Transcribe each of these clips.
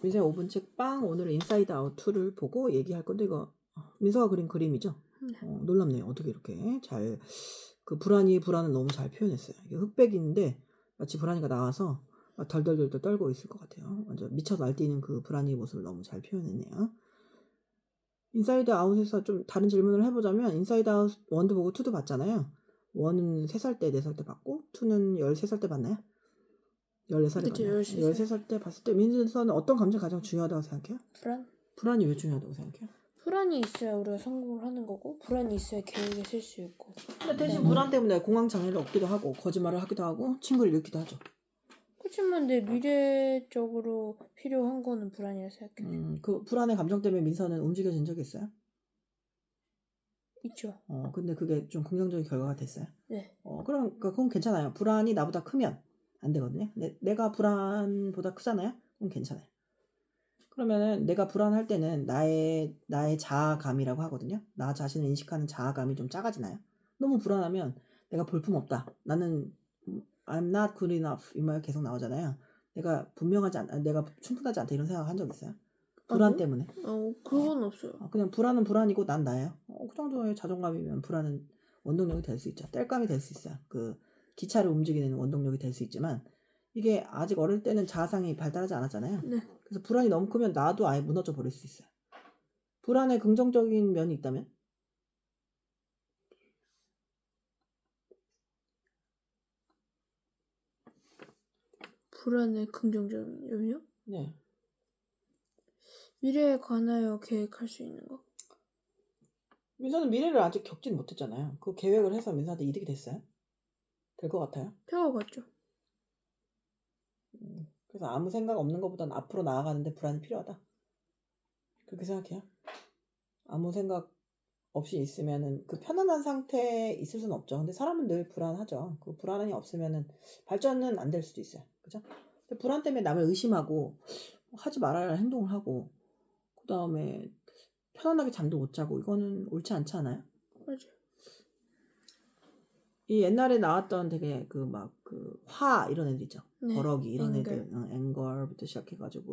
민서의 5분 책방 오늘은 인사이드 아웃 2를 보고 얘기할 건데 이거 민서가 그린 그림이죠? 네. 놀랍네요. 어떻게 이렇게 잘 그 불안이의 불안을 너무 잘 표현했어요. 이게 흑백인데 마치 불안이가 나와서 막 덜덜덜덜 떨고 있을 것 같아요. 완전 미쳐 날뛰는 그 불안이의 모습을 너무 잘 표현했네요. 인사이드 아웃에서 좀 다른 질문을 해보자면 인사이드 아웃 1도 보고 2도 봤잖아요. 1은 3살 때 4살 때 봤고 2는 13살 때 봤나요? 14살에 그쵸, 봤나요? 13살. 13살 때 봤을 때 민서는 어떤 감정이 가장 중요하다고 생각해요? 불안? 불안이 왜 중요하다고 생각해요? 불안이 있어야 우리가 성공을 하는 거고 불안이 있어야 계획을 쓸 수 있고. 근데 대신 불안 때문에 공황 장애를 얻기도 하고 거짓말을 하기도 하고 친구를 잃기도 하죠. 그렇지만 내 미래적으로 필요한 거는 불안이라 생각해요. 그 불안의 감정 때문에 민서는 움직여진 적이 있어요? 있죠. 근데 그게 좀 긍정적인 결과가 됐어요? 네. 그러니까 그건 괜찮아요. 불안이 나보다 크면 안 되거든요. 내가 불안보다 크잖아요? 그럼 괜찮아요. 그러면은 내가 불안할 때는 나의 자아감이라고 하거든요. 나 자신을 인식하는 자아감이 좀 작아지나요? 너무 불안하면 내가 볼품없다. 나는 I'm not good enough 이 말 계속 나오잖아요. 내가 내가 충분하지 않다 이런 생각 한 적 있어요? 불안 때문에. 그건 없어요. 그냥 불안은 불안이고 난 나예요. 그 정도의 자존감이면 불안은 원동력이 될 수 있죠. 땔감이 될 수 있어요. 그 기차를 움직이는 원동력이 될 수 있지만 이게 아직 어릴 때는 자아상이 발달하지 않았잖아요. 네. 그래서 불안이 너무 크면 나도 아예 무너져 버릴 수 있어요. 불안에 긍정적인 면이 있다면? 불안의 긍정적인 점이요? 네. 미래에 관하여 계획할 수 있는 거. 민서는 미래를 아직 겪진 못했잖아요. 그 계획을 해서 민서한테 이득이 됐어요? 될 것 같아요. 배워갔죠. 그래서 아무 생각 없는 것보다는 앞으로 나아가는데 불안이 필요하다. 그렇게 생각해요? 아무 생각 없이 있으면은 그 편안한 상태에 있을 수는 없죠. 근데 사람은 늘 불안하죠. 그 불안이 없으면은 발전은 안 될 수도 있어요. 그죠? 근데 불안 때문에 남을 의심하고 하지 말아야 할 행동을 하고 그 다음에 편안하게 잠도 못 자고 이거는 옳지 않지 않아요? 맞아. 이 옛날에 나왔던 되게 화 이런 애들 있죠. 네. 버럭이 이런 앵글. 애들 앵걸부터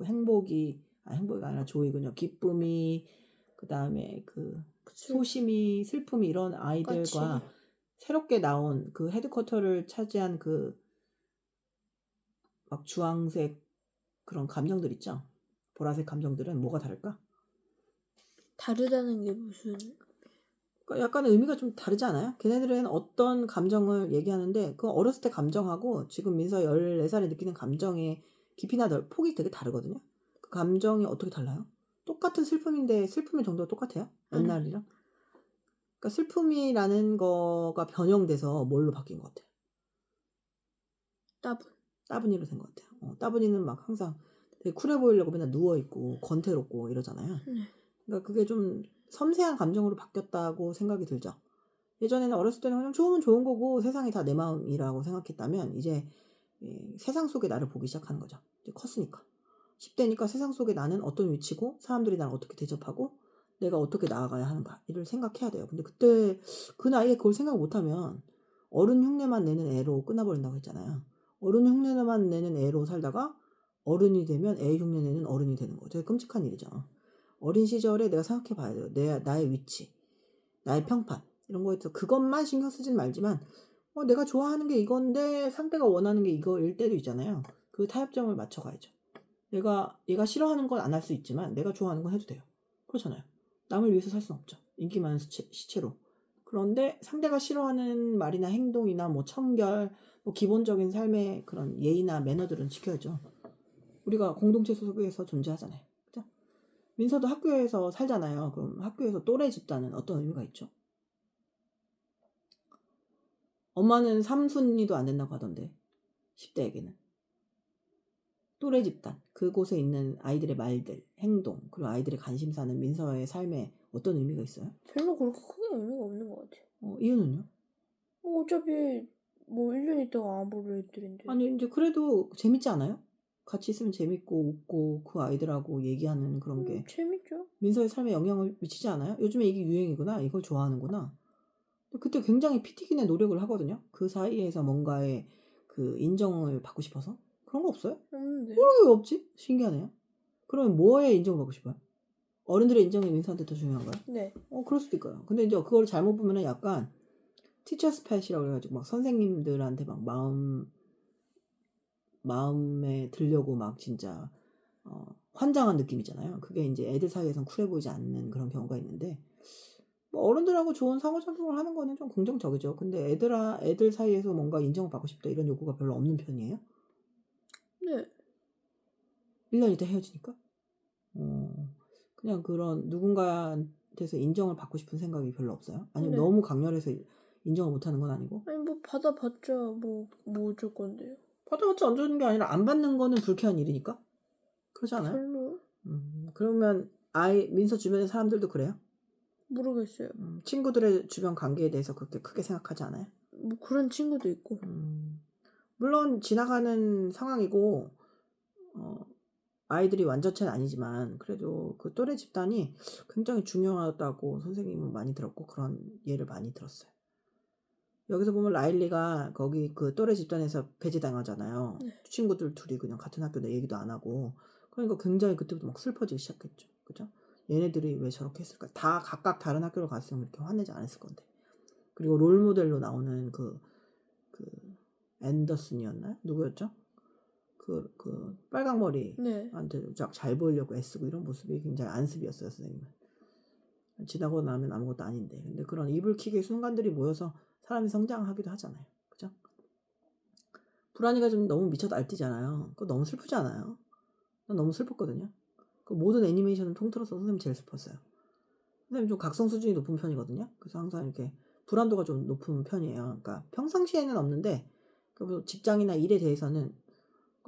행복이 아니라 조이군요. 기쁨이 그 다음에 그 소심이 슬픔이 이런 아이들과 까칠이. 새롭게 나온 그 헤드쿼터를 차지한 그 막 주황색 그런 감정들 있죠. 보라색 감정들은 뭐가 다를까? 다르다는 게 무슨? 그러니까 약간의 의미가 좀 다르지 않아요? 걔네들은 어떤 감정을 얘기하는데 그 어렸을 때 감정하고 지금 민서 14살에 느끼는 감정의 깊이나 폭이 되게 다르거든요. 그 감정이 어떻게 달라요? 똑같은 슬픔인데 슬픔의 정도가 똑같아요? 옛날이랑? 그러니까 슬픔이라는 거가 변형돼서 뭘로 바뀐 것 같아요? 따분이로 된 것 같아요. 따분이는 막 항상 되게 쿨해 보이려고 맨날 누워있고 권태롭고 이러잖아요. 그러니까 그게 좀 섬세한 감정으로 바뀌었다고 생각이 들죠. 예전에는 어렸을 때는 그냥 좋으면 좋은 거고 세상이 다 내 마음이라고 생각했다면 이제 세상 속에 나를 보기 시작하는 거죠. 이제 컸으니까. 10대니까 세상 속에 나는 어떤 위치고 사람들이 나를 어떻게 대접하고 내가 어떻게 나아가야 하는가 이를 생각해야 돼요. 근데 그때 그 나이에 그걸 생각 못하면 어른 흉내만 내는 애로 끝나버린다고 했잖아요. 어른 흉내만 내는 애로 살다가 어른이 되면 애 흉내 내는 어른이 되는 거죠. 되게 끔찍한 일이죠. 어린 시절에 내가 생각해 봐야 돼요. 나의 위치, 나의 평판 이런 거에서 그것만 신경 쓰진 말지만 내가 좋아하는 게 이건데 상대가 원하는 게 이거일 때도 있잖아요. 그 타협점을 맞춰가야죠. 얘가 싫어하는 건 안 할 수 있지만 내가 좋아하는 건 해도 돼요. 그렇잖아요. 남을 위해서 살 수는 없죠. 인기 많은 시체로. 그런데 상대가 싫어하는 말이나 행동이나 뭐 청결, 뭐 기본적인 삶의 그런 예의나 매너들은 지켜야죠. 우리가 공동체 속에서 존재하잖아요. 그죠? 민서도 학교에서 살잖아요. 그럼 학교에서 또래 집단은 어떤 의미가 있죠? 엄마는 삼순위도 안 된다고 하던데 10대에게는. 또래 집단, 그곳에 있는 아이들의 말들, 행동, 그리고 아이들의 관심사는 민서의 삶에 어떤 의미가 있어요? 별로 그렇게 크게 의미가 없는 것 같아요. 이유는요? 어차피 뭐 1년 있다가 안 볼 애들인데. 아니 이제 그래도 재밌지 않아요? 같이 있으면 재밌고 웃고 그 아이들하고 얘기하는 그런 게 재밌죠. 민서의 삶에 영향을 미치지 않아요? 요즘에 이게 유행이구나, 이걸 좋아하는구나. 그때 굉장히 피 튀기는 노력을 하거든요. 그 사이에서 뭔가의 그 인정을 받고 싶어서. 그런 거 없어요? 없는데. 왜 없지? 신기하네요. 그러면 뭐에 인정을 받고 싶어요? 어른들의 인정이 민서한테 더 중요한가요? 네. 그럴 수도 있고요. 근데 이제 그걸 잘못 보면은 약간 티처스 팻이라고 그래가지고 막 선생님들한테 막 마음에 들려고 막 진짜 환장한 느낌이잖아요. 그게 이제 애들 사이에선 쿨해 보이지 않는 그런 경우가 있는데 뭐 어른들하고 좋은 상호작용을 하는 거는 좀 긍정적이죠. 근데 애들 사이에서 뭔가 인정을 받고 싶다 이런 욕구가 별로 없는 편이에요. 네. 1년 있다 헤어지니까. 그냥 그런 누군가한테서 인정을 받고 싶은 생각이 별로 없어요. 아니면 네. 너무 강렬해서 인정을 못하는 건 아니고. 아니 뭐 받아봤자 뭐 어쩔 건데요. 받아봤자 안 주는 게 아니라 안 받는 거는 불쾌한 일이니까. 그렇지 않아요? 별로 그러면 민서 주변의 사람들도 그래요? 모르겠어요. 친구들의 주변 관계에 대해서 그렇게 크게 생각하지 않아요? 뭐 그런 친구도 있고. 물론 지나가는 상황이고 아이들이 완전체는 아니지만 그래도 그 또래 집단이 굉장히 중요하다고 선생님은 많이 들었고 그런 예를 많이 들었어요. 여기서 보면 라일리가 거기 그 또래 집단에서 배제당하잖아요. 네. 친구들 둘이 그냥 같은 학교인데 얘기도 안 하고 그러니까 굉장히 그때부터 막 슬퍼지기 시작했죠. 그죠? 얘네들이 왜 저렇게 했을까? 다 각각 다른 학교를 갔으면 이렇게 화내지 않았을 건데. 그리고 롤 모델로 나오는 그 앤더슨이었나요? 누구였죠? 그 빨강머리한테 네. 잘 보이려고 애쓰고 이런 모습이 굉장히 안습이었어요, 선생님은. 지나고 나면 아무것도 아닌데. 근데 그런 이불킥의 순간들이 모여서 사람이 성장하기도 하잖아요. 그죠? 불안이가 좀 너무 미쳐 날뛰잖아요. 그거 너무 슬프지 않아요? 난 너무 슬펐거든요. 그 모든 애니메이션을 통틀어서 선생님 제일 슬펐어요. 선생님 좀 각성 수준이 높은 편이거든요. 그래서 항상 이렇게 불안도가 좀 높은 편이에요. 그러니까 평상시에는 없는데 그 직장이나 일에 대해서는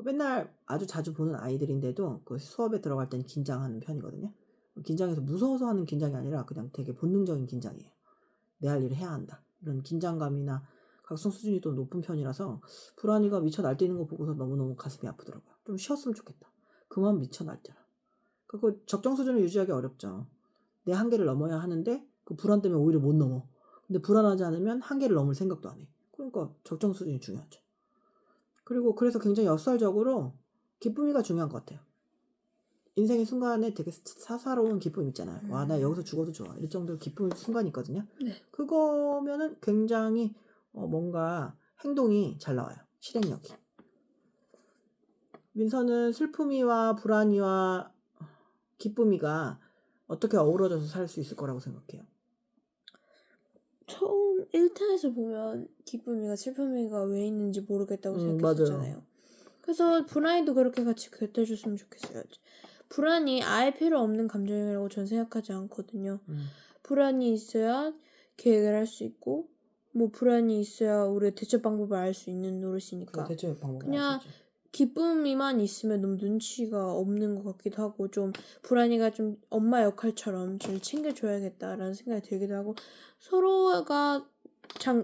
맨날 아주 자주 보는 아이들인데도 그 수업에 들어갈 땐 긴장하는 편이거든요. 긴장해서 무서워서 하는 긴장이 아니라 그냥 되게 본능적인 긴장이에요. 내 할 일을 해야 한다. 이런 긴장감이나 각성 수준이 또 높은 편이라서 불안이가 미쳐 날뛰는 거 보고서 너무너무 가슴이 아프더라고요. 좀 쉬었으면 좋겠다. 그만 미쳐 날뛰라. 그거 적정 수준을 유지하기 어렵죠. 내 한계를 넘어야 하는데 그 불안 때문에 오히려 못 넘어. 근데 불안하지 않으면 한계를 넘을 생각도 안 해. 그러니까 적정 수준이 중요하죠. 그리고 그래서 굉장히 역설적으로 기쁨이가 중요한 것 같아요. 인생의 순간에 되게 사사로운 기쁨 있잖아요. 와, 나 여기서 죽어도 좋아. 이럴 정도로 기쁜 순간이 있거든요. 네. 그거면은 굉장히 뭔가 행동이 잘 나와요. 실행력이. 민서는 슬픔이와 불안이와 기쁨이가 어떻게 어우러져서 살 수 있을 거라고 생각해요. 처음 1탄에서 보면 기쁨이가 슬픔이가 왜 있는지 모르겠다고 생각했었잖아요. 맞아요. 그래서 불안이도 그렇게 같이 곁들여줬으면 좋겠어요. 불안이 아예 필요 없는 감정이라고 전 생각하지 않거든요. 불안이 있어야 계획을 할 수 있고 뭐 불안이 있어야 우리가 대처 방법을 알 수 있는 노릇이니까 대처 방법을 그냥 알 수 있죠. 기쁨이만 있으면 너무 눈치가 없는 것 같기도 하고 좀 불안이가 좀 엄마 역할처럼 좀 챙겨줘야겠다라는 생각이 들기도 하고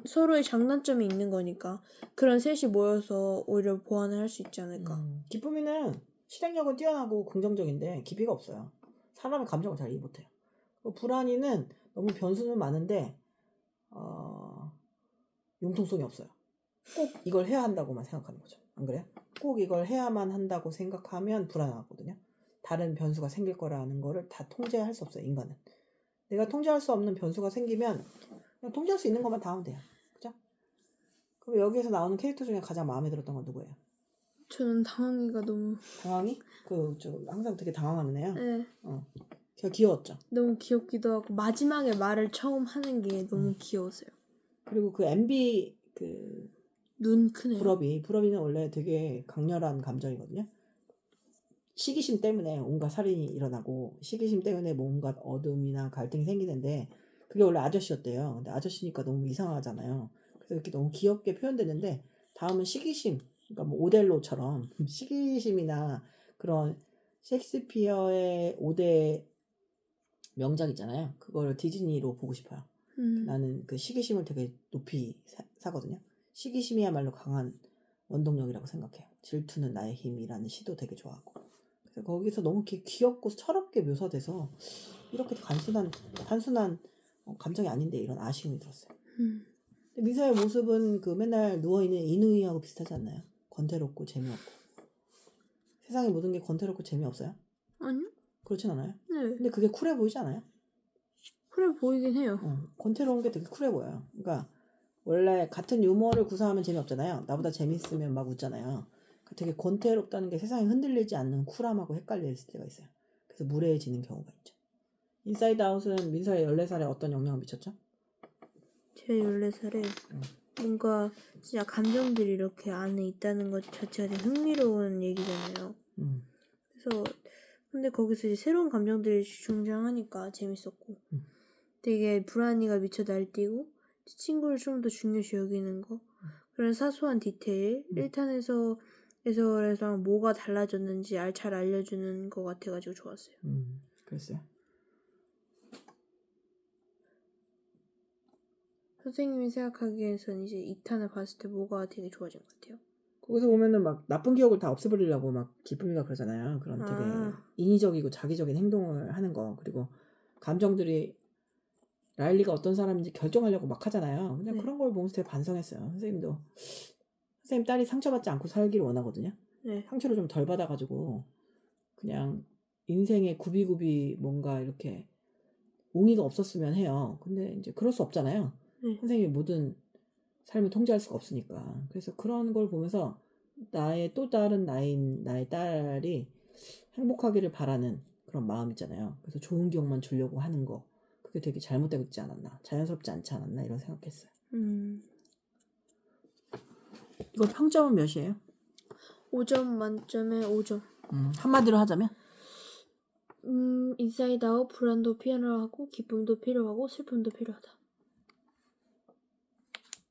서로의 장단점이 있는 거니까 그런 셋이 모여서 오히려 보완을 할 수 있지 않을까. 기쁨이는 실행력은 뛰어나고 긍정적인데 깊이가 없어요. 사람의 감정을 잘 이해 못해요. 불안이는 너무 변수는 많은데 융통성이 없어요. 꼭 이걸 해야 한다고만 생각하는 거죠. 안 그래요? 꼭 이걸 해야만 한다고 생각하면 불안하거든요. 다른 변수가 생길 거라는 거를 다 통제할 수 없어요, 인간은. 내가 통제할 수 없는 변수가 생기면 그냥 통제할 수 있는 것만 다 하면 돼요. 그죠? 그럼 여기에서 나오는 캐릭터 중에 가장 마음에 들었던 건 누구예요? 저는 당황이가 너무 당황이? 항상 되게 당황하는 애야? 네. 걔가 귀여웠죠? 너무 귀엽기도 하고 마지막에 말을 처음 하는 게 너무 귀여웠어요. 그리고 그 MB 눈 크네요. 불업이는 원래 되게 강렬한 감정이거든요. 시기심 때문에 온갖 살인이 일어나고 시기심 때문에 뭔가 어둠이나 갈등이 생기는데 그게 원래 아저씨였대요. 근데 아저씨니까 너무 이상하잖아요. 그래서 이렇게 너무 귀엽게 표현되는데 다음은 시기심, 그러니까 뭐 오델로처럼 시기심이나 그런 셰익스피어의 5대 명작 있잖아요. 그걸 디즈니로 보고 싶어요. 나는 그 시기심을 되게 높이 사거든요. 시기심이야말로 강한 원동력이라고 생각해요. 질투는 나의 힘이라는 시도 되게 좋아하고. 그래서 거기서 너무 귀엽고 철없게 묘사돼서 이렇게 단순한 감정이 아닌데 이런 아쉬움이 들었어요. 근데 미사의 모습은 그 맨날 누워있는 이누이하고 비슷하지 않나요? 권태롭고 재미없고. 세상의 모든 게 권태롭고 재미없어요? 아니요? 그렇진 않아요? 네. 근데 그게 쿨해 보이지 않아요? 그래 보이긴 해요. 권태로운 게 되게 쿨해 보여요. 그러니까 원래 같은 유머를 구사하면 재미없잖아요. 나보다 재밌으면 막 웃잖아요. 그러니까 되게 권태롭다는 게 세상에 흔들리지 않는 쿨함하고 헷갈릴 때가 있어요. 그래서 무례해지는 경우가 있죠. 인사이드 아웃은 민서의 14살에 어떤 영향을 미쳤죠? 제 14살에 뭔가 진짜 감정들이 이렇게 안에 있다는 것 자체가 되게 흥미로운 얘기잖아요. 그래서 근데 거기서 이제 새로운 감정들이 중장하니까 재밌었고 되게 불안이가 미쳐 날뛰고 친구를 좀 더 중요시 여기는 거 그런 사소한 디테일 1탄에서 뭐가 달라졌는지 잘 알려주는 것 같아가지고 좋았어요. 그랬어요. 선생님이 생각하기에선 이제 2탄을 봤을 때 뭐가 되게 좋아진 것 같아요? 거기서 보면은 막 나쁜 기억을 다 없애버리려고 막 기쁨이가 그러잖아요. 그런 되게 인위적이고 자기적인 행동을 하는 거. 그리고 감정들이 라일리가 어떤 사람인지 결정하려고 막 하잖아요. 그냥 그런 걸 보면서 되게 반성했어요. 선생님 딸이 상처받지 않고 살기를 원하거든요. 상처를 좀 덜 받아가지고 그냥 인생에 굽이굽이 뭔가 이렇게 옹의가 없었으면 해요. 근데 이제 그럴 수 없잖아요. 선생님이 모든 삶을 통제할 수가 없으니까. 그래서 그런 걸 보면서 나의 또 다른 나의 딸이 행복하기를 바라는 그런 마음 있잖아요. 그래서 좋은 기억만 주려고 하는 거. 그게 되게 잘못되고 있지 않았나. 자연스럽지 않지 않았나 이런 생각했어요. 이거 평점은 몇이에요? 5점 만점에 5점. 한마디로 하자면? 인사이드 아웃 불안도 필요하고 기쁨도 필요하고 슬픔도 필요하다.